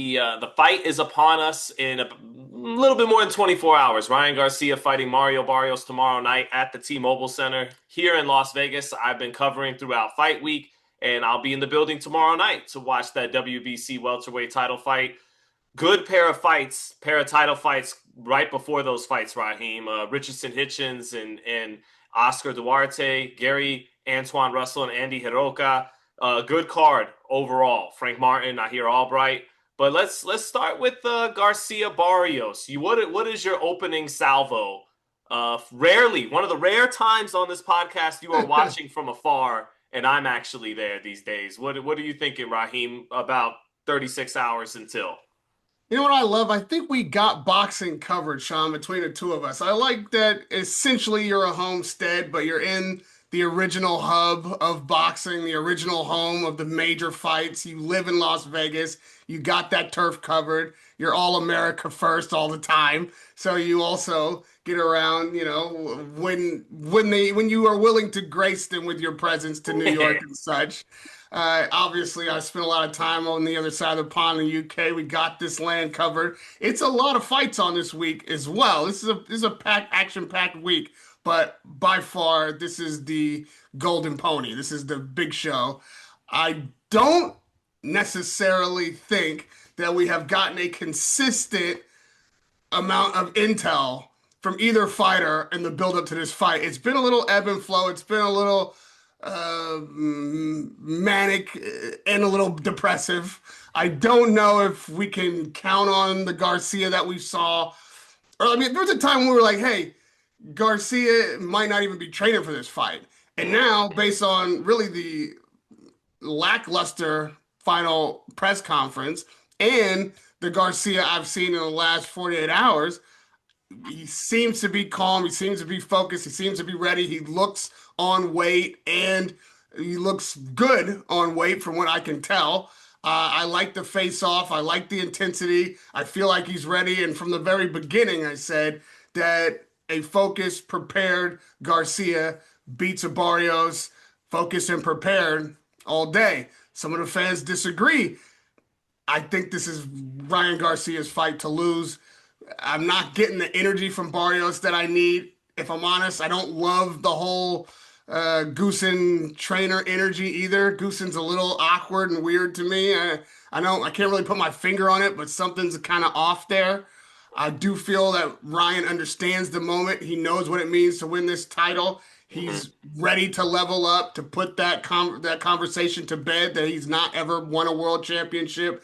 The fight is upon us in a little bit more than 24 hours. Ryan Garcia fighting Mario Barrios tomorrow night at the T-Mobile Center here in Las Vegas. I've been covering throughout fight week, and I'll be in the building tomorrow night to watch that WBC welterweight title fight. Good pair of title fights right before those fights, Raheem. Richardson Hitchens and Oscar Duarte, Gary Antoine Russell, and Andy Hiroka. Good card overall. Frank Martin, Nahir Albright. But let's start with Garcia-Barrios. What is your opening salvo? Rarely, one of the rare times on this podcast you are watching from afar, and I'm actually there these days. What are you thinking, Raheem? About 36 hours until. You know what I love? I think we got boxing covered, Sean, between the two of us. I like that essentially you're a homestead, but you're in the original hub of boxing, the original home of the major fights. You live in Las Vegas. You got that turf covered. You're all America first all the time. So you also get around, when you are willing to grace them with your presence to New York and such. Obviously, I spent a lot of time on the other side of the pond in the UK. We got this land covered. It's a lot of fights on this week as well. This is a packed, action-packed week, but by far, this is the golden pony. This is the big show. I don't necessarily think that we have gotten a consistent amount of intel from either fighter in the build-up to this fight. It's been a little ebb and flow. It's been a little manic and a little depressive. I don't know if we can count on the Garcia that we saw. Or I mean, there was a time when we were like, "Hey, Garcia might not even be training for this fight." And now, based on really the lackluster final press conference and the Garcia I've seen in the last 48 hours, he seems to be calm. He seems to be focused. He seems to be ready. He looks on weight and he looks good on weight from what I can tell. I like the face off. I like the intensity. I feel like he's ready. And from the very beginning, I said that a focused, prepared Garcia beats a Barrios focused and prepared all day. Some of the fans disagree. I think this is Ryan Garcia's fight to lose. I'm not getting the energy from Barrios that I need. If I'm honest, I don't love the whole Goosen trainer energy either. Goosen's a little awkward and weird to me. I can't really put my finger on it, but something's kind of off there. I do feel that Ryan understands the moment. He knows what it means to win this title. Mhm. He's ready to level up, to put that conversation to bed that he's not ever won a world championship.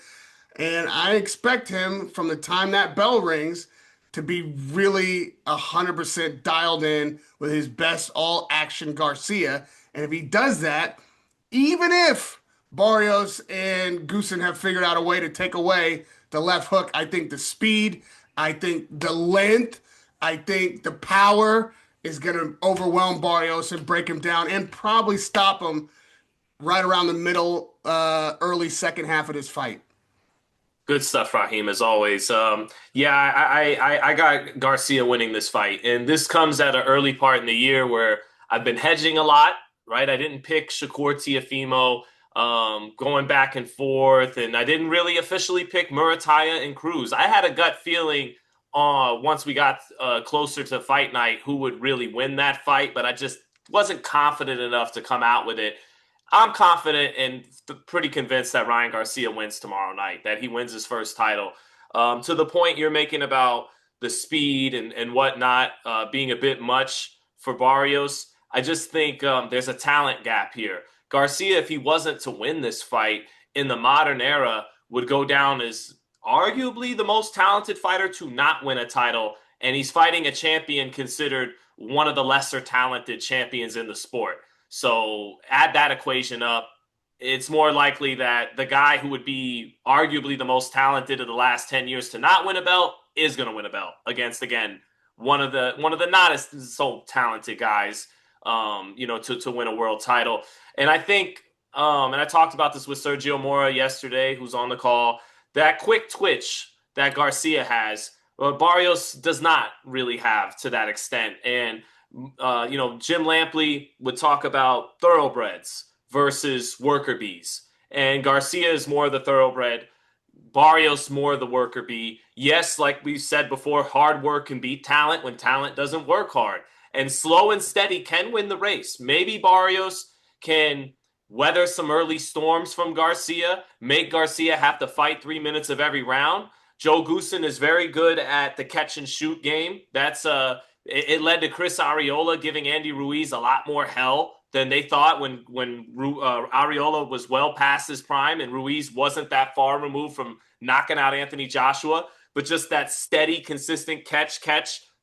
And I expect him from the time that bell rings to be really 100% dialed in with his best all action Garcia. And if he does that, even if Barrios and Goosen have figured out a way to take away the left hook, I think the speed, I think the length, I think the power is going to overwhelm Barrios and break him down and probably stop him right around the middle, early second half of this fight. Good stuff, Raheem, as always. Yeah, I got Garcia winning this fight, and this comes at an early part in the year where I've been hedging a lot, right? I didn't pick Shakur Tiafimo, going back and forth, and I didn't really officially pick Murataya and Cruz. I had a gut feeling once we got closer to fight night who would really win that fight, but I just wasn't confident enough to come out with it. I'm confident and pretty convinced that Ryan Garcia wins tomorrow night, that he wins his first title. To the point you're making about the speed and whatnot being a bit much for Barrios, I just think there's a talent gap here. Garcia, if he wasn't to win this fight in the modern era, would go down as arguably the most talented fighter to not win a title. And he's fighting a champion considered one of the lesser talented champions in the sport. So add that equation up. It's more likely that the guy who would be arguably the most talented of the last 10 years to not win a belt is going to win a belt against, again, one of the not as so talented guys, to win a world title. And I think, and I talked about this with Sergio Mora yesterday, who's on the call, that quick twitch that Garcia has, Barrios does not really have to that extent. And Jim Lampley would talk about thoroughbreds versus worker bees. And Garcia is more of the thoroughbred. Barrios more the worker bee. Yes, like we said before, hard work can beat talent when talent doesn't work hard. And slow and steady can win the race. Maybe Barrios can weather some early storms from Garcia, make Garcia have to fight 3 minutes of every round. Joe Goosen is very good at the catch and shoot game. It led to Chris Arreola giving Andy Ruiz a lot more hell than they thought when Arreola was well past his prime and Ruiz wasn't that far removed from knocking out Anthony Joshua. But just that steady, consistent catch,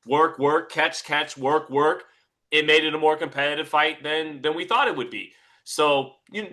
work, work, catch, work, work. It made it a more competitive fight than we thought it would be. So you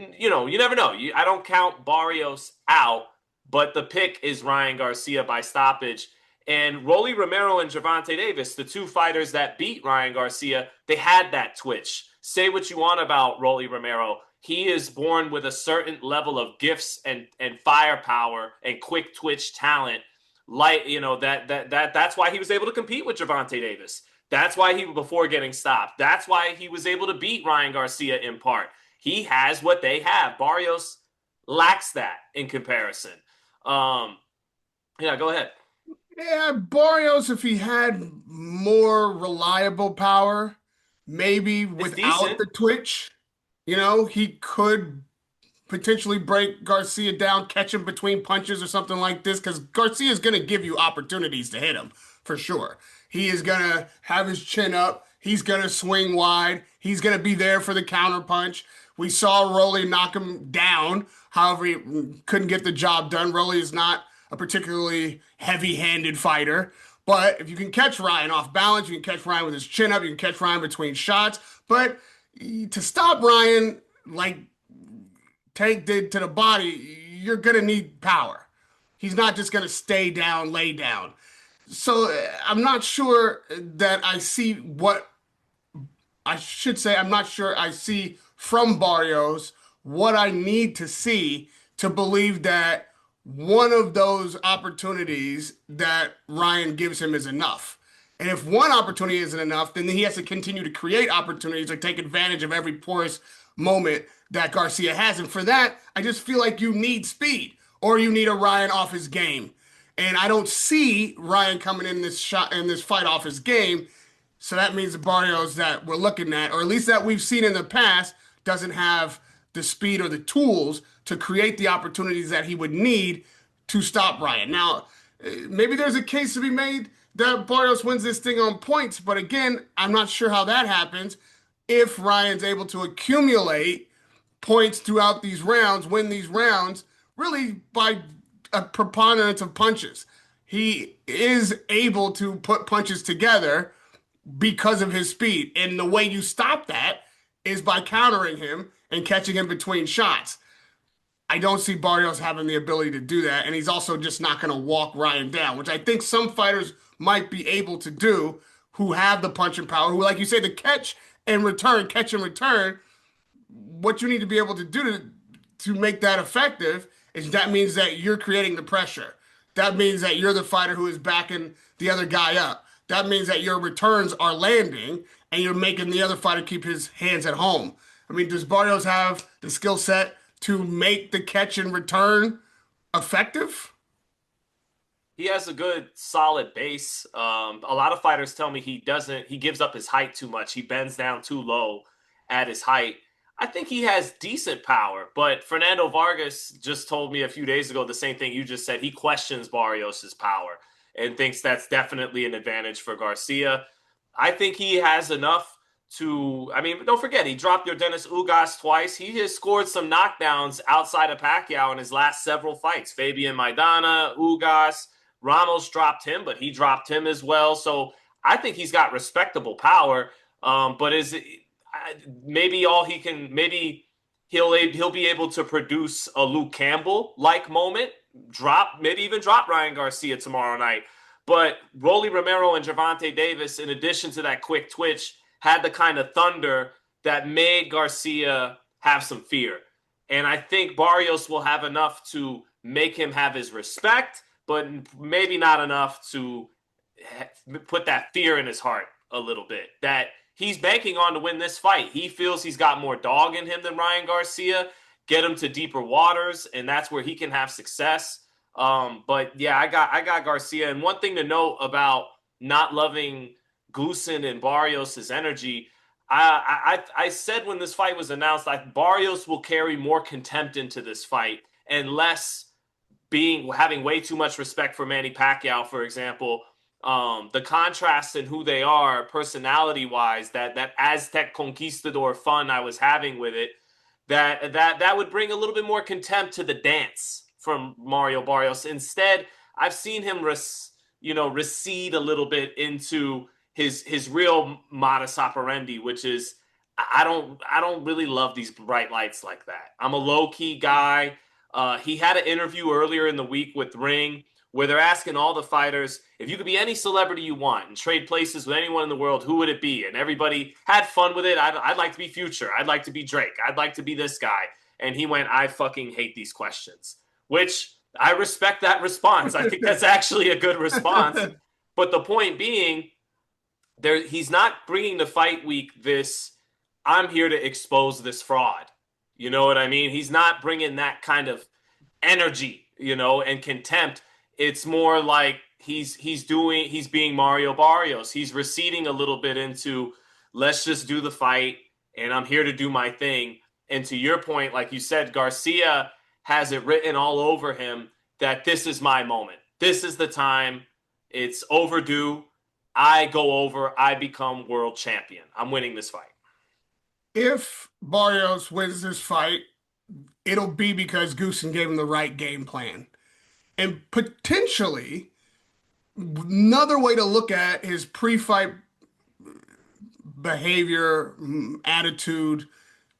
never know. I don't count Barrios out, but the pick is Ryan Garcia by stoppage. And Rolly Romero and Gervonta Davis, the two fighters that beat Ryan Garcia, they had that twitch. Say what you want about Rolly Romero. He is born with a certain level of gifts and firepower and quick twitch talent. Like, that's why he was able to compete with Gervonta Davis. That's why before getting stopped. That's why he was able to beat Ryan Garcia in part. He has what they have. Barrios lacks that in comparison. Yeah, go ahead. Yeah, Barrios, if he had more reliable power, maybe It's without decent. the twitch, he could potentially break Garcia down, catch him between punches or something like this, because Garcia is going to give you opportunities to hit him for sure. He is going to have his chin up. He's going to swing wide. He's going to be there for the counter punch. We saw Rolly knock him down. However, he couldn't get the job done. Rolly is not a particularly heavy-handed fighter. But if you can catch Ryan off balance, you can catch Ryan with his chin up, you can catch Ryan between shots. But to stop Ryan, like Tank did to the body, you're going to need power. He's not just going to stay down, lay down. So I'm not sure that I see what I should say. I'm not sure I see from Barrios what I need to see to believe that one of those opportunities that Ryan gives him is enough. And if one opportunity isn't enough, then he has to continue to create opportunities to take advantage of every porous moment that Garcia has. And for that, I just feel like you need speed or you need a Ryan off his game. And I don't see Ryan coming in this fight off his game. So that means the Barrios that we're looking at, or at least that we've seen in the past, doesn't have the speed or the tools to create the opportunities that he would need to stop Ryan. Now, maybe there's a case to be made that Barrios wins this thing on points, but again, I'm not sure how that happens if Ryan's able to accumulate points throughout these rounds, win these rounds, really by a preponderance of punches. He is able to put punches together because of his speed. And the way you stop that is by countering him and catching him between shots. I don't see Barrios having the ability to do that. And he's also just not going to walk Ryan down, which I think some fighters might be able to do who have the punching power, who, like you say, the catch and return. What you need to be able to do to make that effective is that means that you're creating the pressure. That means that you're the fighter who is backing the other guy up. That means that your returns are landing and you're making the other fighter keep his hands at home. I mean, does Barrios have the skill set to make the catch and return effective? He has a good, solid base. A lot of fighters tell me he gives up his height too much. He bends down too low at his height. I think he has decent power, but Fernando Vargas just told me a few days ago the same thing you just said. He questions Barrios's power and thinks that's definitely an advantage for Garcia. I think he has enough I mean, don't forget, he dropped Yordenis Ugas twice. He has scored some knockdowns outside of Pacquiao in his last several fights. Fabian Maidana, Ugas, Ramos dropped him, but he dropped him as well. So I think he's got respectable power. But maybe all he can, maybe he'll be able to produce a Luke Campbell like moment, maybe even drop Ryan Garcia tomorrow night. But Rolly Romero and Gervonta Davis, in addition to that quick twitch, had the kind of thunder that made Garcia have some fear. And I think Barrios will have enough to make him have his respect, but maybe not enough to put that fear in his heart a little bit. That he's banking on to win this fight. He feels he's got more dog in him than Ryan Garcia, get him to deeper waters, and that's where he can have success. But yeah, I got Garcia. And one thing to note about not loving Goosen and Barrios' energy, I said when this fight was announced, Barrios will carry more contempt into this fight and less being having way too much respect for Manny Pacquiao, for example. The contrast in who they are, personality wise, that Aztec conquistador fun I was having with it, that would bring a little bit more contempt to the dance from Mario Barrios. Instead, I've seen him recede a little bit into his real modus operandi, which is I don't really love these bright lights like that. I'm a low key guy. He had an interview earlier in the week with Ring where they're asking all the fighters if you could be any celebrity you want and trade places with anyone in the world, who would it be? And everybody had fun with it. I'd like to be Future. I'd like to be Drake. I'd like to be this guy. And he went, I fucking hate these questions, which I respect that response. I think that's actually a good response. But the point being, he's not bringing the fight week this, I'm here to expose this fraud. You know what I mean? He's not bringing that kind of energy, and contempt. It's more like he's being Mario Barrios. He's receding a little bit into let's just do the fight and I'm here to do my thing. And to your point, like you said, Garcia has it written all over him that this is my moment. This is the time. It's overdue. I go over. I become world champion. I'm winning this fight. If Barrios wins this fight, it'll be because Goosen gave him the right game plan. And potentially, another way to look at his pre-fight behavior, attitude,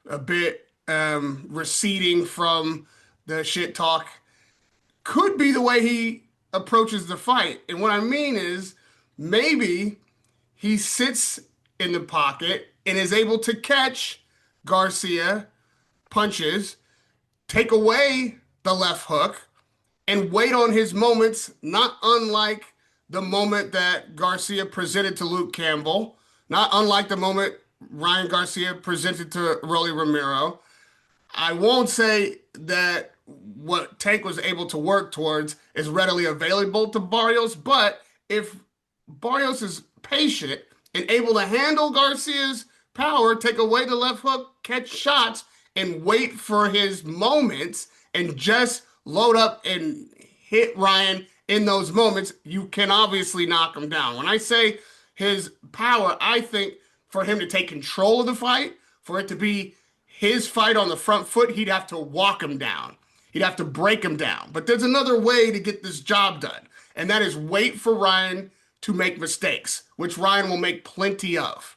a bit receding from the shit talk, could be the way he approaches the fight. And what I mean is maybe he sits in the pocket and is able to catch Garcia punches, take away the left hook, and wait on his moments, not unlike the moment that Garcia presented to Luke Campbell, not unlike the moment Ryan Garcia presented to Rolly Romero. I won't say that what Tank was able to work towards is readily available to Barrios, but if Barrios is patient and able to handle Garcia's power, take away the left hook, catch shots, and wait for his moments, and just load up and hit Ryan in those moments, you can obviously knock him down. When I say his power, I think for him to take control of the fight, for it to be his fight on the front foot, he'd have to walk him down. He'd have to break him down. But there's another way to get this job done, and that is wait for Ryan to make mistakes, which Ryan will make plenty of.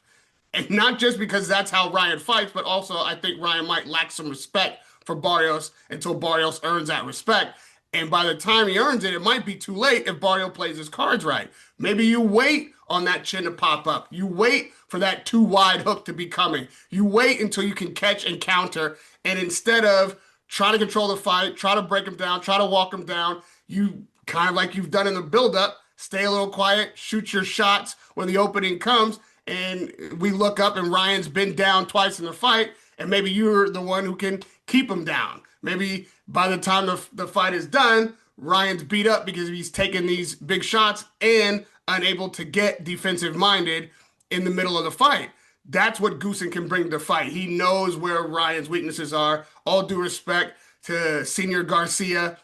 And not just because that's how Ryan fights, but also I think Ryan might lack some respect for Barrios until Barrios earns that respect. And by the time he earns it, it might be too late if Barrios plays his cards right. Maybe you wait on that chin to pop up. You wait for that too wide hook to be coming. You wait until you can catch and counter. And instead of trying to control the fight, try to break him down, try to walk him down, you kind of like you've done in the buildup, stay a little quiet, shoot your shots when the opening comes. And we look up and Ryan's been down twice in the fight, and maybe you're the one who can keep him down. Maybe by the time the fight is done, Ryan's beat up because he's taking these big shots and unable to get defensive minded in the middle of the fight. That's what Goosen can bring to the fight. He knows where Ryan's weaknesses are. All due respect to Senior Garcia,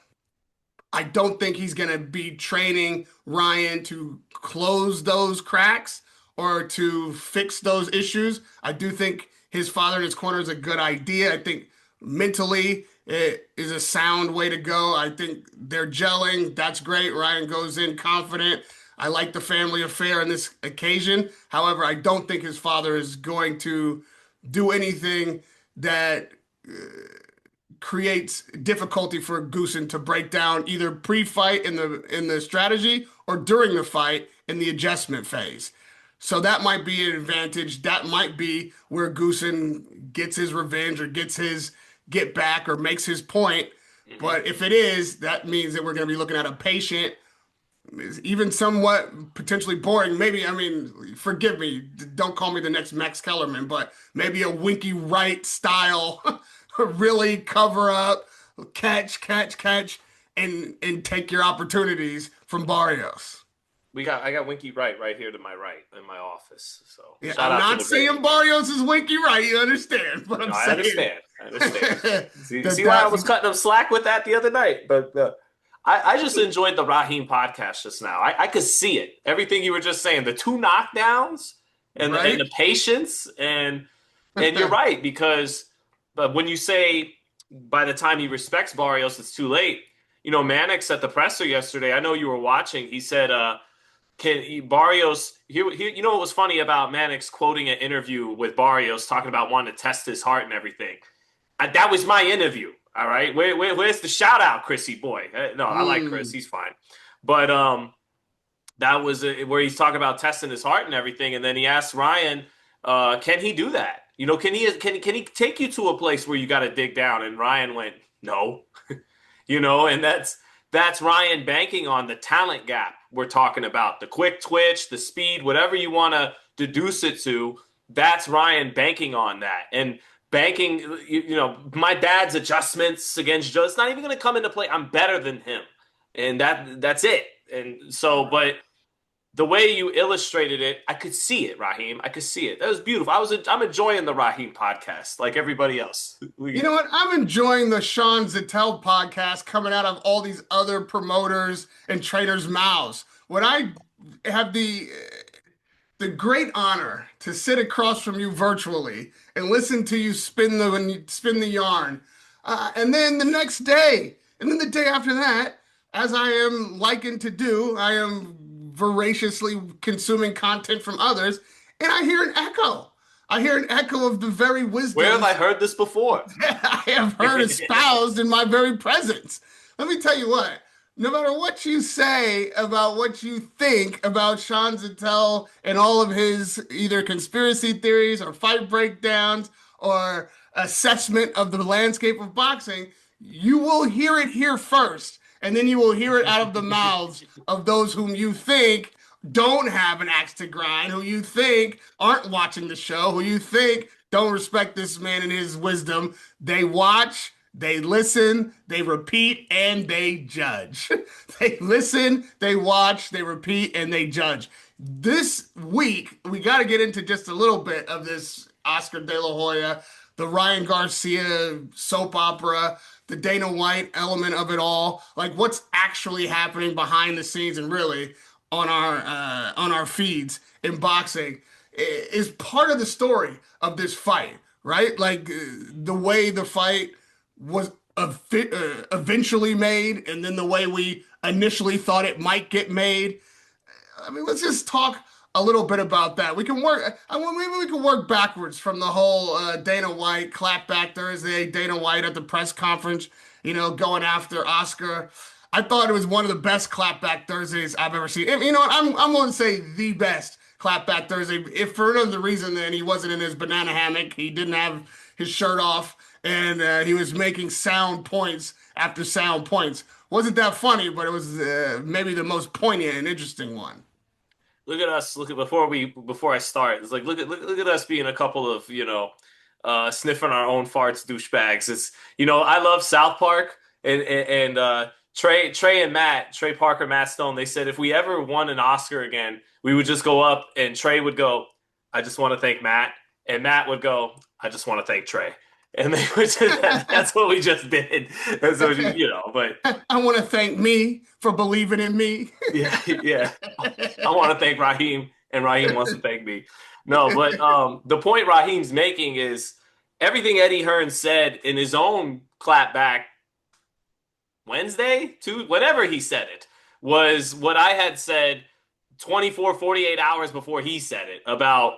I don't think he's going to be training Ryan to close those cracks or to fix those issues. I do think his father in his corner is a good idea. I think mentally it is a sound way to go. I think they're gelling. That's great. Ryan goes in confident. I like the family affair on this occasion. However, I don't think his father is going to do anything that creates difficulty for Goosen to break down either pre-fight in the strategy or during the fight in the adjustment phase. So that might be an advantage. That might be where Goosen gets his revenge or gets his get back or makes his point. But if it is, that means that we're going to be looking at a patient, even somewhat potentially boring. Maybe, I mean, forgive me, don't call me the next Max Kellerman, but maybe a Winky Wright style, really cover up, catch, and take your opportunities from Barrios. I got Winky right here to my right in my office. So Yeah, shout I'm out to not the great saying Winky. Barrios is Winky right, you understand, but No, I'm I saying understand. I understand. See why I that was cutting him slack with that the other night. But I just enjoyed the Raheem podcast just now. I could see it. Everything you were just saying, the two knockdowns and right? the patience and you're right because but when you say by the time he respects Barrios, it's too late. You know, Mannix at the presser yesterday. I know you were watching. He said, "Can Barrios?" You know what was funny about Mannix quoting an interview with Barrios talking about wanting to test his heart and everything. That was my interview. All right, where's the shout out, Chrissy boy? No, I like Chris. Mm, He's fine. But that was where he's talking about testing his heart and everything, and then he asked Ryan, "Can he do that? You know, can he take you to a place where you got to dig down?" And Ryan went, "No." You know, and that's Ryan banking on the talent gap we're talking about, the quick twitch, the speed, whatever you want to deduce it to. That's Ryan banking on that and banking. You know, my dad's adjustments against Joe. It's not even going to come into play. I'm better than him, and that's it. And so, but the way you illustrated it, I could see it, Raheem. I could see it. That was beautiful. I'm enjoying the Raheem podcast like everybody else. you know what? I'm enjoying the Sean Zettel podcast coming out of all these other promoters and trainers' mouths. When I have the great honor to sit across from you virtually and listen to you spin the yarn, and then the next day, and then the day after that, as I am likened to do, I am voraciously consuming content from others, and I hear an echo. I hear an echo of the very Where have I wisdoms heard this before? I have heard espoused in my very presence. Let me tell you what, no matter what you say about what you think about Sean Zettel and all of his either conspiracy theories or fight breakdowns or assessment of the landscape of boxing, you will hear it here first. And then you will hear it out of the mouths of those whom you think don't have an axe to grind, who you think aren't watching the show, who you think don't respect this man and his wisdom. They watch, they listen, they repeat, and they judge. They listen, they watch, they repeat, and they judge. This week, we got to get into just a little bit of this Oscar De La Hoya, the Ryan Garcia soap opera, the Dana White element of it all, like what's actually happening behind the scenes and really on our feeds in boxing is part of the story of this fight, right? Like the way the fight was eventually made, and then the way we initially thought it might get made. I mean, let's just talk a little bit about that. We can work. Maybe we can work backwards from the whole Dana White clapback Thursday. Dana White at the press conference, you know, going after Oscar. I thought it was one of the best clapback Thursdays I've ever seen. And you know what? I'm going to say the best clapback Thursday. If for another reason, then he wasn't in his banana hammock. He didn't have his shirt off, and he was making sound points after sound points. Wasn't that funny? But it was maybe the most poignant and interesting one. Look at us. Look at before I start. It's like look at us being a couple of sniffing our own farts douchebags. It's I love South Park and Trey and Trey Parker, Matt Stone. They said if we ever won an Oscar again, we would just go up and Trey would go, "I just want to thank Matt," and Matt would go, "I just want to thank Trey." And they would that's what we just did. That's what but I want to thank me for believing in me. yeah, yeah. I want to thank Raheem, and Raheem wants to thank me. No, but the point Raheem's making is everything Eddie Hearn said in his own clapback Wednesday, whenever he said it, was what I had said 24, 48 hours before he said it about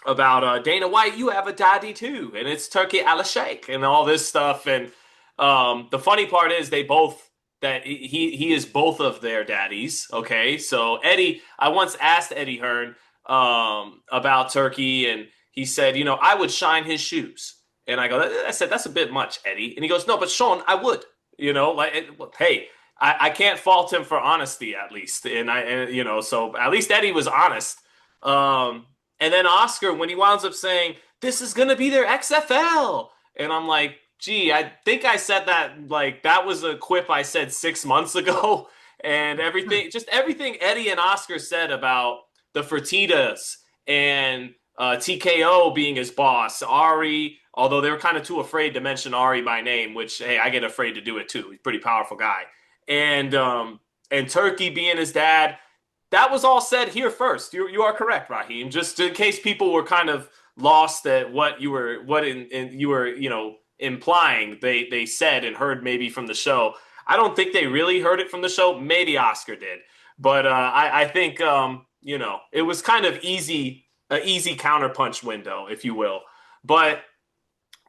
Dana White. You have a daddy too, and it's Turkey a la Sheikh and all this stuff. And the funny part is they both that he is both of their daddies. Okay, so Eddie, I once asked Eddie Hearn about Turkey, and he said, I would shine his shoes. And I said, that's a bit much, Eddie. And he goes, no, but Sean, I would. Hey, I can't fault him for honesty at least, so at least Eddie was honest. And then Oscar, when he winds up saying, this is going to be their XFL. And I'm like, Gee, I think I said that like that was a quip I said 6 months ago, and everything Eddie and Oscar said about the Fertitas and TKO being his boss, Ari, although they were kind of too afraid to mention Ari by name, which hey, I get afraid to do it too. He's a pretty powerful guy, and Turkey being his dad. That was all said here first. You are correct, Raheem. Just in case people were kind of lost at what you were you were implying they said and heard maybe from the show. I don't think they really heard it from the show. Maybe Oscar did, but I think it was kind of easy counterpunch window, if you will. But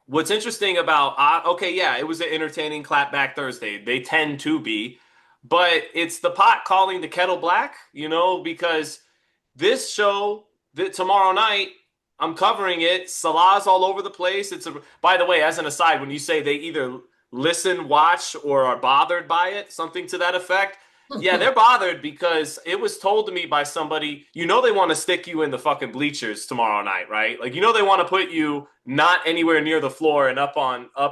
what's interesting about okay, yeah, it was an entertaining clapback Thursday. They tend to be, but it's the pot calling the kettle black, because this show that tomorrow night I'm covering it. Salah's all over the place. By the way, as an aside, when you say they either listen, watch, or are bothered by it, something to that effect. Yeah, they're bothered because it was told to me by somebody, they want to stick you in the fucking bleachers tomorrow night, right? Like, they want to put you not anywhere near the floor and up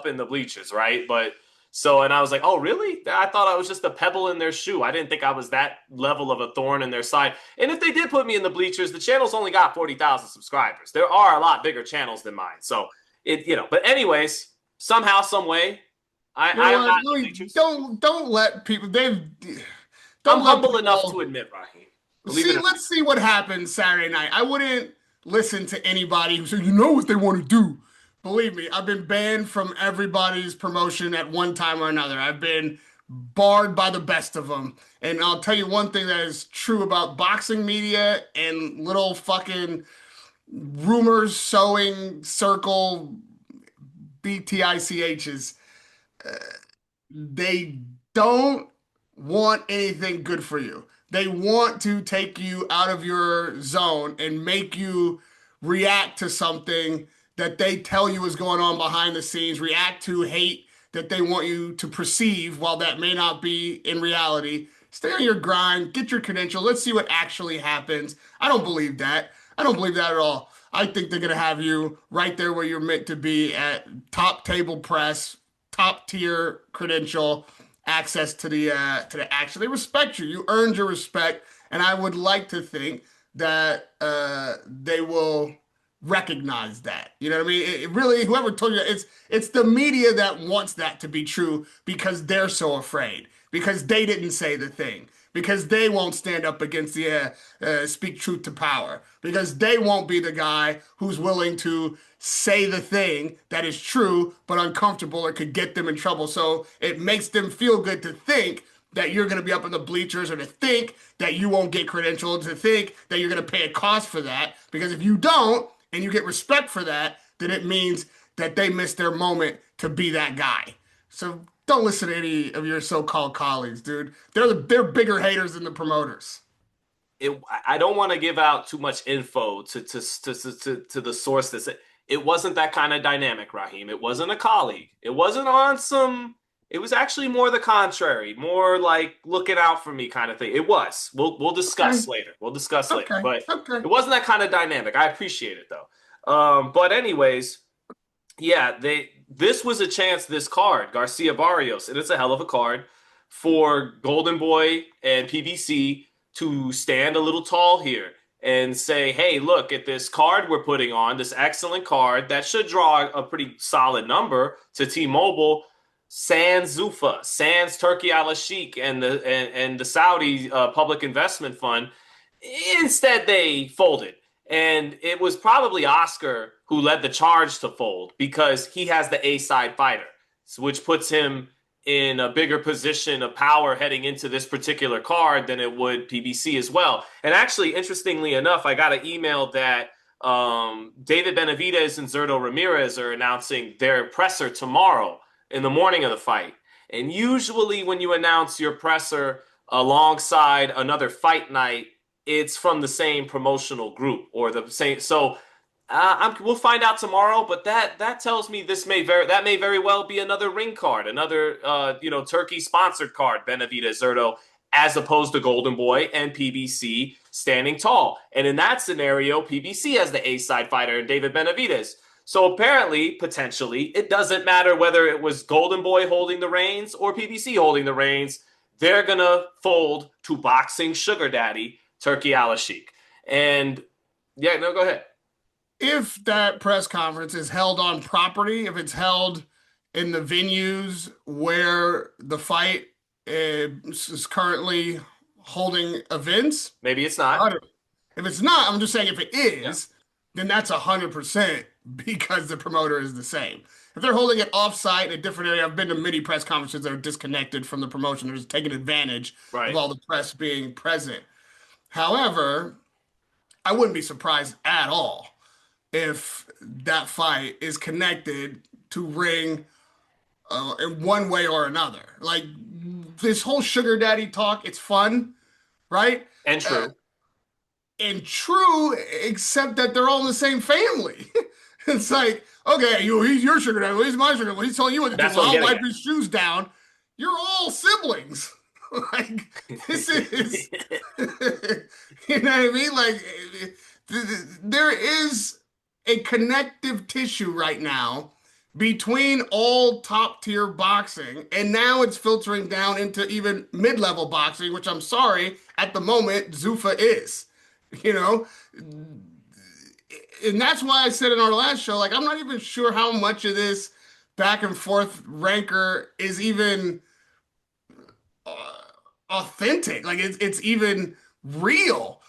in the bleachers, right? And I was like, oh, really? I thought I was just a pebble in their shoe. I didn't think I was that level of a thorn in their side. And if they did put me in the bleachers, the channel's only got 40,000 subscribers. There are a lot bigger channels than mine. So but anyways, somehow, some way, You know I'm what? not in the Louis, bleachers. don't let people. I'm Don't let humble enough people to admit, Raheem. Believe it see. or not. Let's see what happens Saturday night. I wouldn't listen to anybody who said, "You know what they want to do." Believe me, I've been banned from everybody's promotion at one time or another. I've been barred by the best of them. And I'll tell you one thing that is true about boxing media and little fucking rumors sowing circle BTICHs. They don't want anything good for you. They want to take you out of your zone and make you react to something that they tell you is going on behind the scenes, react to hate that they want you to perceive while that may not be in reality. Stay on your grind, get your credential. Let's see what actually happens. I don't believe that. I don't believe that at all. I think they're going to have you right there where you're meant to be at top table press, top tier credential, access to the action. They respect you. You earned your respect, and I would like to think that they will recognize that. You know what I mean? It really, whoever told you, it's the media that wants that to be true because they're so afraid because they didn't say the thing. Because they won't stand up against the speak truth to power. Because they won't be the guy who's willing to say the thing that is true but uncomfortable or could get them in trouble. So it makes them feel good to think that you're going to be up in the bleachers or to think that you won't get credentialed, to think that you're going to pay a cost for that. Because if you don't and you get respect for that, then it means that they missed their moment to be that guy. So don't listen to any of your so-called colleagues, dude. They're bigger haters than the promoters. I don't want to give out too much info to the source it wasn't that kind of dynamic, Raheem. It wasn't a colleague. It wasn't on some. It was actually more the contrary, more like looking out for me kind of thing. It was. We'll Okay, discuss later. We'll discuss later. okay, But okay. it wasn't that kind of dynamic. I appreciate it though. But anyways, yeah, this was a chance, this card, Garcia-Barrios, and it's a hell of a card for Golden Boy and PBC to stand a little tall here and say, hey, look at this card we're putting on, this excellent card that should draw a pretty solid number to T-Mobile. Sans Zufa, Sans Turkey Al Sheikh, and the Saudi Public Investment Fund. Instead, they folded. And it was probably Oscar who led the charge to fold because he has the A side fighter, which puts him in a bigger position of power heading into this particular card than it would PBC as well. And actually, interestingly enough, I got an email that David Benavidez and Zerto Ramirez are announcing their presser tomorrow in the morning of the fight. And usually, when you announce your presser alongside another fight night, it's from the same promotional group or the same. So we'll find out tomorrow. But that tells me that may very well be another ring card, another Turkey sponsored card, Benavidez Zerto, as opposed to Golden Boy and PBC standing tall. And in that scenario, PBC has the A side fighter and David Benavidez. So apparently, potentially, it doesn't matter whether it was Golden Boy holding the reins or PBC holding the reins. They're gonna fold to boxing sugar daddy Turkey Al-Sheikh. And yeah, no, go ahead. If that press conference is held on property, if it's held in the venues where the fight is currently holding events, Maybe it's not. if it's not, I'm just saying if it Yeah. is, then that's 100% because the promoter is the same. If they're holding it off-site in a different area, I've been to many press conferences that are disconnected from the promotion. They're just taking advantage of Right. all the press being present. However, I wouldn't be surprised at all if that fight is connected to ring in one way or another. Like this whole sugar daddy talk, it's fun, right? And Uh, true. and true, except that they're all in the same family. It's like, okay, he's your sugar daddy, well, he's my sugar daddy, well, he's telling you what to do. That's Well, what I'm I'll getting wipe at. his shoes down. You're all siblings. Like this is, you know what I mean? Like there is a connective tissue right now between all top tier boxing, and now it's filtering down into even mid level boxing, which I'm sorry, at the moment, Zuffa is. You know, and that's why I said in our last show, like, I'm not even sure how much of this back and forth rancor is even uh, authentic. Like, it's even real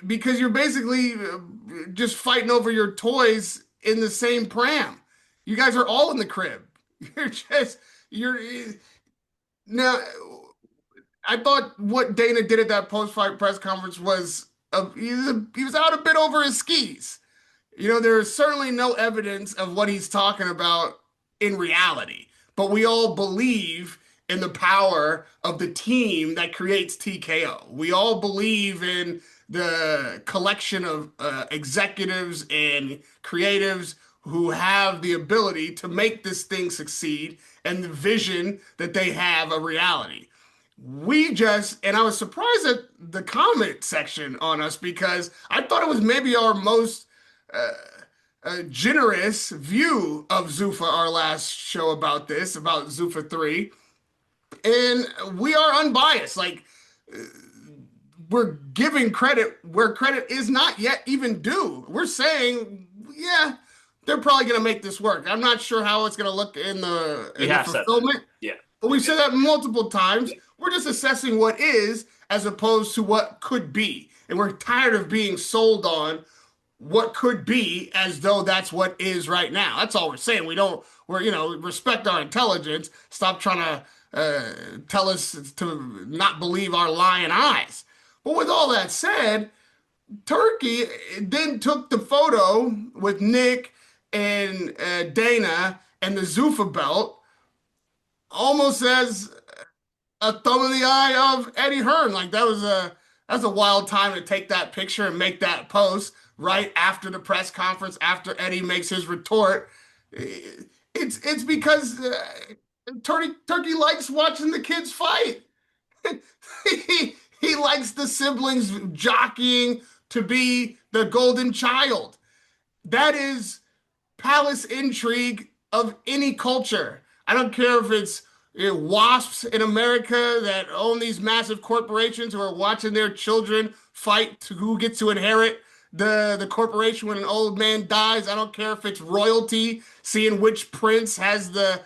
because you're basically just fighting over your toys in the same pram. You guys are all in the crib. You're now. I thought what Dana did at that post-fight press conference was he was out a bit over his skis. You know, there is certainly no evidence of what he's talking about in reality, but we all believe in the power of the team that creates TKO. We all believe in the collection of executives and creatives who have the ability to make this thing succeed and the vision that they have a reality. We just, and I was surprised at the comment section on us because I thought it was maybe our most uh, generous view of Zuffa, our last show about this, about Zuffa 3. And we are unbiased. Like, we're giving credit where credit is not yet even due. We're saying, yeah, they're probably going to make this work. I'm not sure how it's going to look We in the have said that. fulfillment, Yeah. but we've said that multiple times. Yeah. We're just assessing what is as opposed to what could be. And we're tired of being sold on what could be as though that's what is right now. That's all we're saying. Respect our intelligence. Stop trying to tell us to not believe our lying eyes. But with all that said, Turkey then took the photo with Nick and Dana and the Zuffa belt almost as a thumb in the eye of Eddie Hearn. Like that's a wild time to take that picture and make that post right after the press conference, after Eddie makes his retort. It's because Turkey likes watching the kids fight. He likes the siblings jockeying to be the golden child. That is palace intrigue of any culture. I don't care if it's wasps in America that own these massive corporations who are watching their children fight to who gets to inherit the corporation when an old man dies. I don't care if it's royalty, seeing which prince has the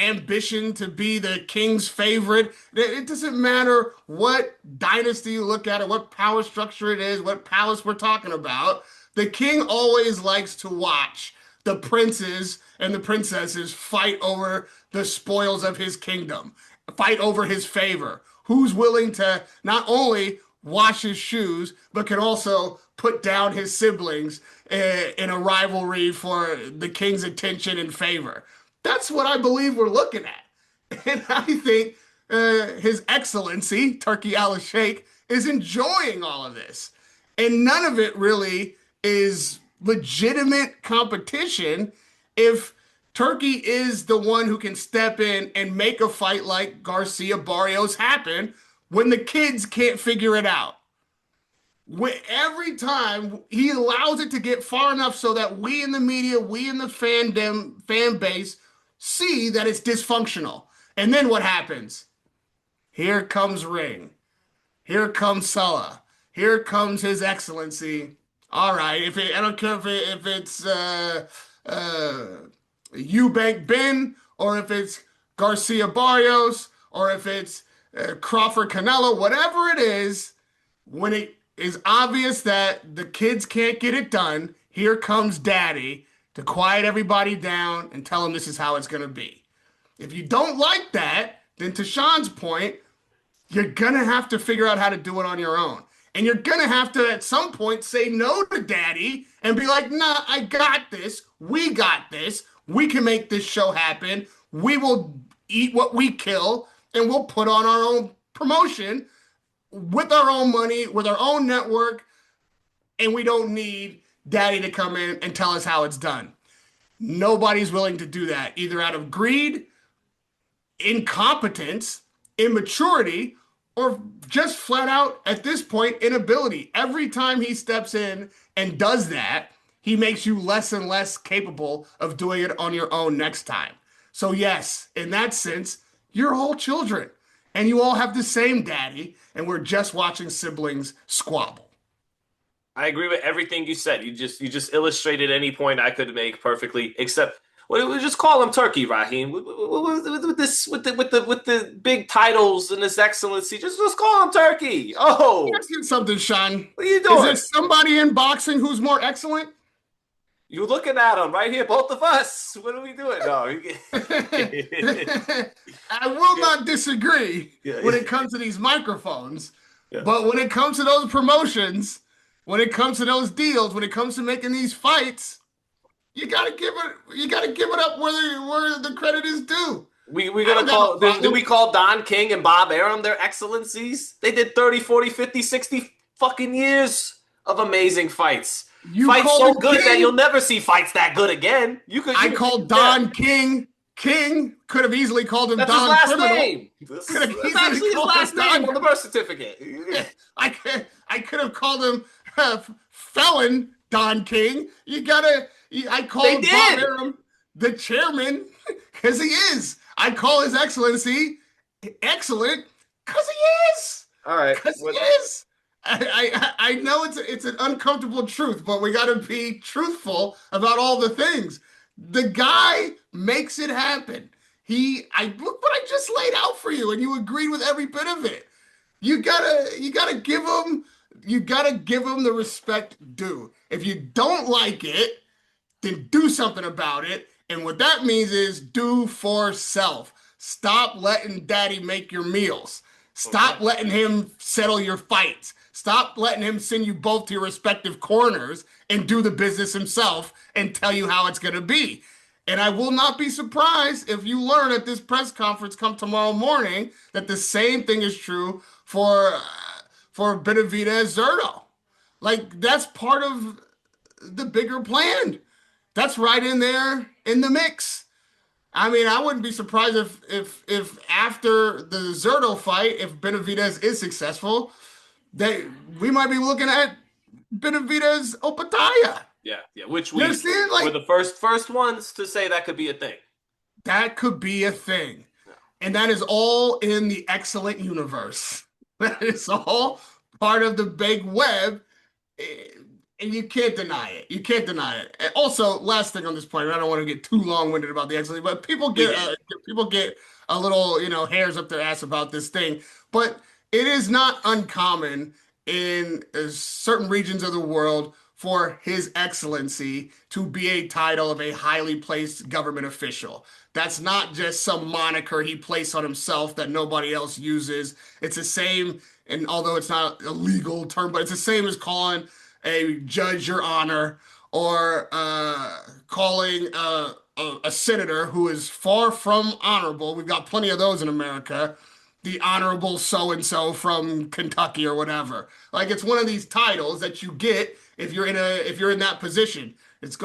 ambition to be the king's favorite. It doesn't matter what dynasty you look at or what power structure it is, what palace we're talking about. The king always likes to watch the princes and the princesses fight over the spoils of his kingdom, fight over his favor. Who's willing to not only wash his shoes, but can also put down his siblings in a rivalry for the king's attention and favor? That's what I believe we're looking at. And I think His Excellency, Turkey Al-Sheikh, is enjoying all of this. And none of it really is legitimate competition if Turkey is the one who can step in and make a fight like Garcia-Barrios happen when the kids can't figure it out. Every time he allows it to get far enough so that we in the media, we in the fan base see that it's dysfunctional. And then what happens? Here comes Ring. Here comes Sulla. Here comes His Excellency. All right, I don't care if it's uh, Eubank Ben or if it's Garcia-Barrios or if it's Crawford Canelo, whatever it is, when it is obvious that the kids can't get it done, here comes Daddy to quiet everybody down and tell them this is how it's going to be. If you don't like that, then to Sean's point, you're going to have to figure out how to do it on your own. And you're going to have to, at some point, say no to Daddy and be like, nah, I got this. We got this. We can make this show happen. We will eat what we kill and we'll put on our own promotion with our own money, with our own network. And we don't need Daddy to come in and tell us how it's done. Nobody's willing to do that, either out of greed, incompetence, immaturity, or just flat out, at this point, inability. Every time he steps in and does that, he makes you less and less capable of doing it on your own next time. So yes, in that sense, you're all children and you all have the same daddy, and we're just watching siblings squabble. I agree with everything you said. You just illustrated any point I could make perfectly, except we just call him Turkey, Raheem. With the big titles and this excellency, just call him Turkey. Oh, Ask you something, Sean. what are you Is doing? there somebody in boxing who's more excellent? You looking at him right here, both of us. What are we doing? No, I will not disagree yeah, when it comes to these microphones, yeah. but when it comes to those promotions, when it comes to those deals, when it comes to making these fights, you gotta give it up where the credit is due. We I gonna don't have a call did problem. we call Don King and Bob Arum their excellencies? They did 30, 40, 50, 60 fucking years of amazing fights. You Fights called so him good that you'll King. never see fights that good again. I You could called yeah, Don King. King could have easily called him that's his Don last Criminal. name. Could have That's easily actually his called him last name Don. on the birth certificate. I could have called him felon Don King. I They called Bob did. Arum the chairman because he is. I call His Excellency excellent because he is. All right. Because he is. I know it's an uncomfortable truth, but we got to be truthful about all the things. The guy makes it happen. I look what I just laid out for you, and you agreed with every bit of it. You gotta give him the respect due. If you don't like it, then do something about it. And what that means is do for self. Stop letting Daddy make your meals. Stop Okay. letting him settle your fights. Stop letting him send you both to your respective corners and do the business himself and tell you how it's going to be. And I will not be surprised if you learn at this press conference come tomorrow morning that the same thing is true for Benavidez Zerto. Like that's part of the bigger plan. That's right in there in the mix. I mean, I wouldn't be surprised if after the Zerto fight, if Benavidez is successful, that we might be looking at Benavidez Opataya. Yeah, yeah. Which You we understand? were Like the first ones to say that could be a thing. that could be a thing. Yeah. And that is all in the excellent universe. That is all part of the big web. And you can't deny it. You can't deny it. And also, last thing on this point, I don't want to get too long-winded about the excellence, but people get a little, hairs up their ass about this thing. But it is not uncommon in certain regions of the world for His Excellency to be a title of a highly placed government official. That's not just some moniker he placed on himself that nobody else uses. It's the same, and although it's not a legal term, but it's the same as calling a judge your honor or calling a senator who is far from honorable. We've got plenty of those in America. The honorable so and so from Kentucky or whatever. Like it's one of these titles that you get if you're in that position. There's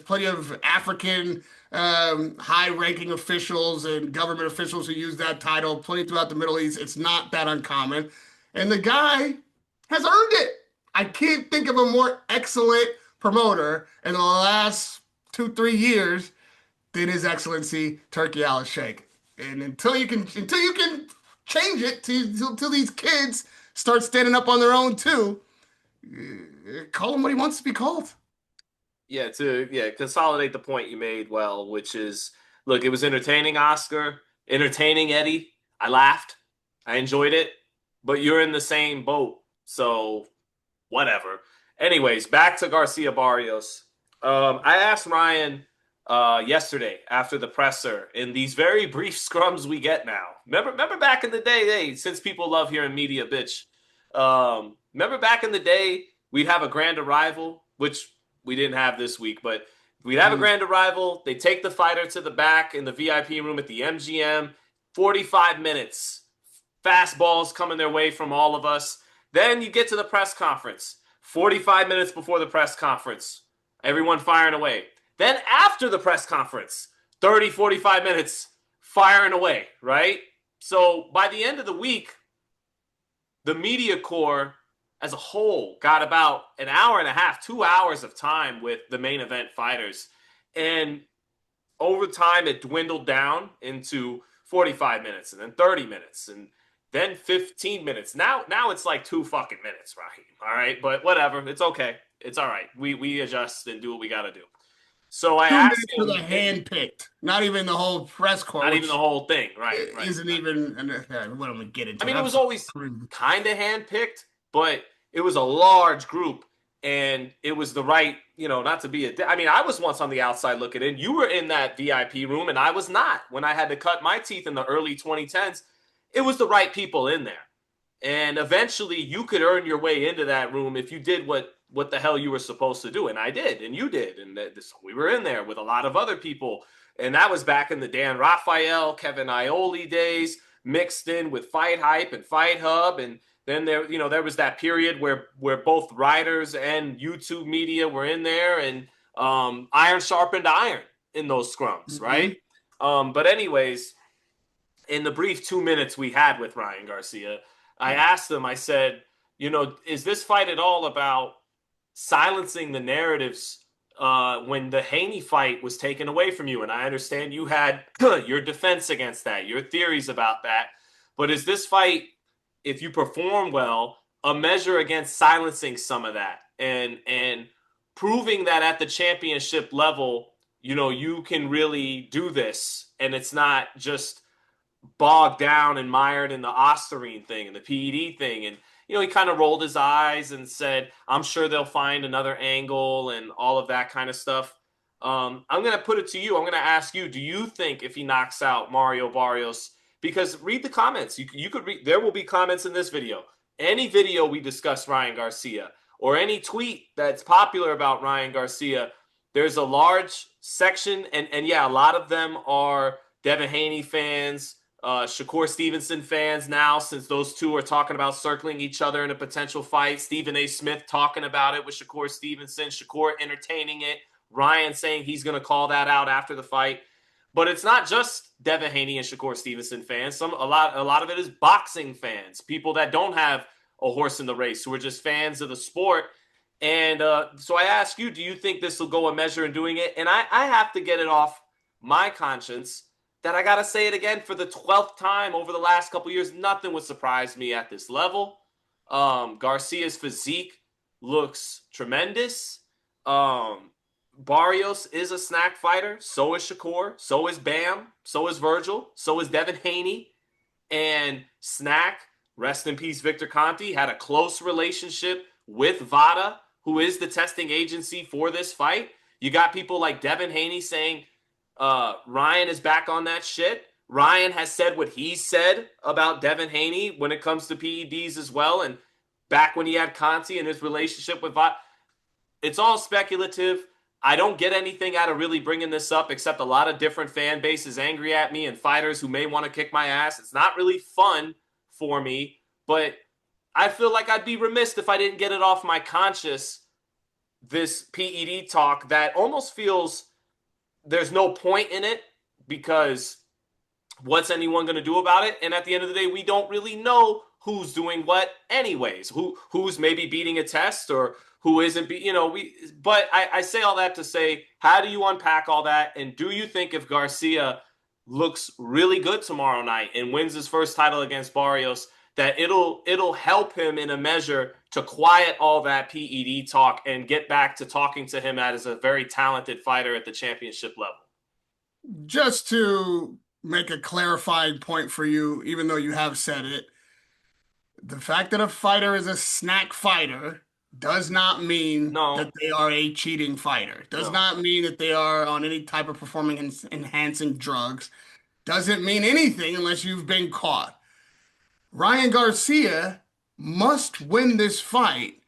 plenty of African high-ranking officials and government officials who use that title. Plenty throughout the Middle East. It's not that uncommon. And the guy has earned it. I can't think of a more excellent promoter in the last 2, 3 years than His Excellency Turkey Al Sheikh. And until you can change it till these kids start standing up on their own too, call him what he wants to be called. Yeah, to consolidate the point you made well, which is look, it was entertaining, Oscar, entertaining, Eddie. I laughed, I enjoyed it, but you're in the same boat, so whatever. Anyways, back to Garcia Barrios. I asked Ryan yesterday after the presser in these very brief scrums we get now. Remember back in the day, hey, since people love hearing media bitch. Remember back in the day, we'd have a grand arrival, which we didn't have this week, but we'd have a Mm. grand arrival. They take the fighter to the back in the VIP room at the MGM. 45 minutes. Fastballs coming their way from all of us. Then you get to the press conference. 45 minutes before the press conference. Everyone firing away. Then after the press conference, 30, 45 minutes firing away, right? So by the end of the week, the media corps as a whole got about an hour and a half, 2 hours of time with the main event fighters. And over time, it dwindled down into 45 minutes and then 30 minutes and then 15 minutes. Now it's like 2 fucking minutes, Raheem. All right. But whatever. It's okay. It's all right. We adjust and do what we got to do. So I 2 minutes asked for the him, hand-picked, not even the whole press corps, not even the which whole thing. Right. Right. isn't even. What am I get I into? mean, it That's was always crazy. kind of handpicked, but it was a large group, and it was the right, not to be I mean, I was once on the outside looking in. You were in that VIP room, and I was not. When I had to cut my teeth in the early 2010s, it was the right people in there. And eventually, you could earn your way into that room if you did what the hell you were supposed to do, and I did, and you did, and we were in there with a lot of other people, and that was back in the Dan Raphael, Kevin Iole days, mixed in with Fight Hype and Fight Hub, and then there was that period where both writers and YouTube media were in there, and iron sharpened iron in those scrums, right? Mhm. But anyways, in the brief 2 minutes we had with Ryan Garcia, I asked him, I said, is this fight at all about silencing the narratives when the Haney fight was taken away from you? And I understand you had your defense against that, your theories about that. But is this fight, if you perform well, a measure against silencing some of that and proving that at the championship level, you can really do this and it's not just bogged down and mired in the Osterine thing and the PED thing. And, he kind of rolled his eyes and said, I'm sure they'll find another angle and all of that kind of stuff. I'm going to put it to you. I'm going to ask you, do you think if he knocks out Mario Barrios, because read the comments, you could read, there will be comments in this video. Any video we discuss Ryan Garcia or any tweet that's popular about Ryan Garcia, there's a large section. And yeah, a lot of them are Devin Haney fans, Shakur Stevenson fans now, since those two are talking about circling each other in a potential fight. Stephen A. Smith talking about it with Shakur Stevenson, Shakur entertaining it, Ryan saying he's going to call that out after the fight. But it's not just Devin Haney and Shakur Stevenson fans. A lot of it is boxing fans, people that don't have a horse in the race, who are just fans of the sport. And so I ask you, do you think this will go a measure in doing it? And I have to get it off my conscience that I got to say it again for the 12th time over the last couple years. Nothing would surprise me at this level. Garcia's physique looks tremendous. Barrios is a snack fighter. So is Shakur. So is Bam. So is Virgil. So is Devin Haney. And Snack, rest in peace, Victor Conti, had a close relationship with VADA, who is the testing agency for this fight. You got people like Devin Haney saying, Ryan is back on that shit. Ryan has said what he said about Devin Haney when it comes to PEDs as well. And back when he had Conti and his relationship with VADA, it's all speculative. I don't get anything out of really bringing this up except a lot of different fan bases angry at me and fighters who may want to kick my ass. It's not really fun for me, but I feel like I'd be remiss if I didn't get it off my conscience, this PED talk that almost feels there's no point in it because what's anyone going to do about it? And at the end of the day, we don't really know who's doing what anyways, who's maybe beating a test or who isn't be, but I say all that to say, how do you unpack all that? And do you think if Garcia looks really good tomorrow night and wins his first title against Barrios, that it'll help him in a measure to quiet all that PED talk and get back to talking to him as a very talented fighter at the championship level? Just to make a clarifying point for you, even though you have said it, the fact that a fighter is a snack fighter does not mean that No, they are a cheating fighter. Does no. not mean that they are on any type of performance enhancing drugs. Doesn't mean anything unless you've been caught. Ryan Garcia must win this fight.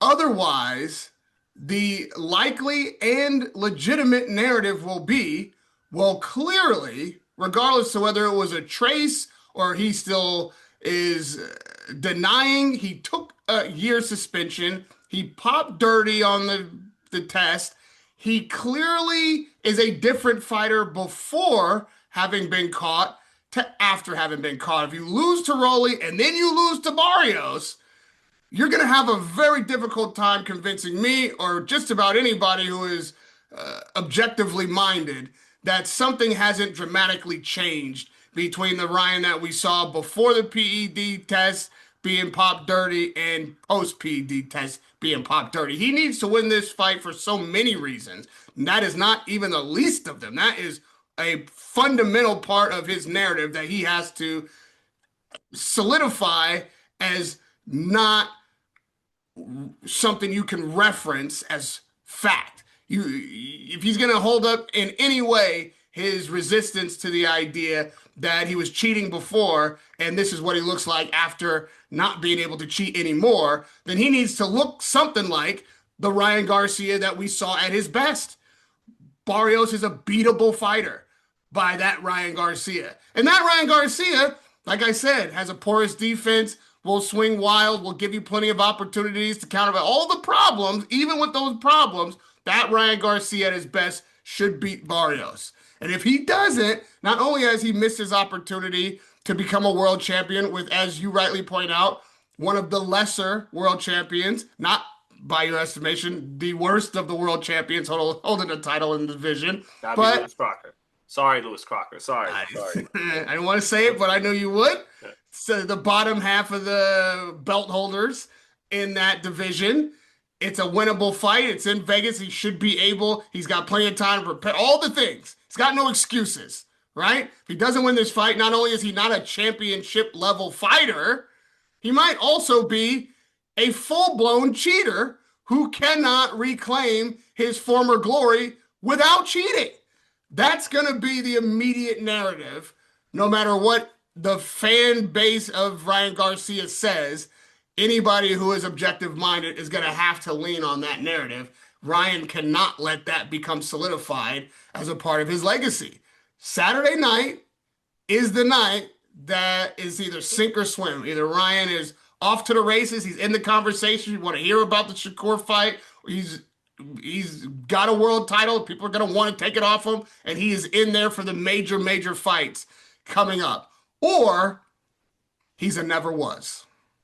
Otherwise, the likely and legitimate narrative will be, well, clearly, regardless of whether it was a trace or he still is denying he took a year suspension, he popped dirty on the test. He clearly is a different fighter before having been caught to after having been caught. If you lose to Rolly and then you lose to Barrios, you're going to have a very difficult time convincing me or just about anybody who is objectively minded that something hasn't dramatically changed between the Ryan that we saw before the PED test being popped dirty and post PED test being popped dirty. He needs to win this fight for so many reasons. And that is not even the least of them. That is a fundamental part of his narrative that he has to solidify as not something you can reference as fact. If he's going to hold up in any way his resistance to the idea that he was cheating before and this is what he looks like after not being able to cheat anymore, then he needs to look something like the Ryan Garcia that we saw at his best. Barrios is a beatable fighter by that Ryan Garcia. And that Ryan Garcia, like I said, has a porous defense, will swing wild, will give you plenty of opportunities to counter all the problems. Even with those problems, that Ryan Garcia at his best should beat Barrios. And if he doesn't, not only has he missed his opportunity to become a world champion with, as you rightly point out, one of the lesser world champions, not by your estimation, the worst of the world champions holding a title in the division. Gotta be But Lewis Crocker. Sorry, Lewis Crocker. Sorry, I, sorry. I didn't want to say it, but I knew you would. So the bottom half of the belt holders in that division. It's a winnable fight. It's in Vegas. He should be able. He's got plenty of time to prepare. All the things. He's got no excuses, right? If he doesn't win this fight, not only is he not a championship level fighter, he might also be a full-blown cheater who cannot reclaim his former glory without cheating. That's going to be the immediate narrative, no matter what the fan base of Ryan Garcia says. Anybody who is objective minded is going to have to lean on that narrative. Ryan cannot let that become solidified as a part of his legacy. Saturday night is the night that is either sink or swim. Either Ryan is off to the races, he's in the conversation, you want to hear about the Shakur fight, he's got a world title, people are going to want to take it off him, and he is in there for the major fights coming up. Or he's a never was.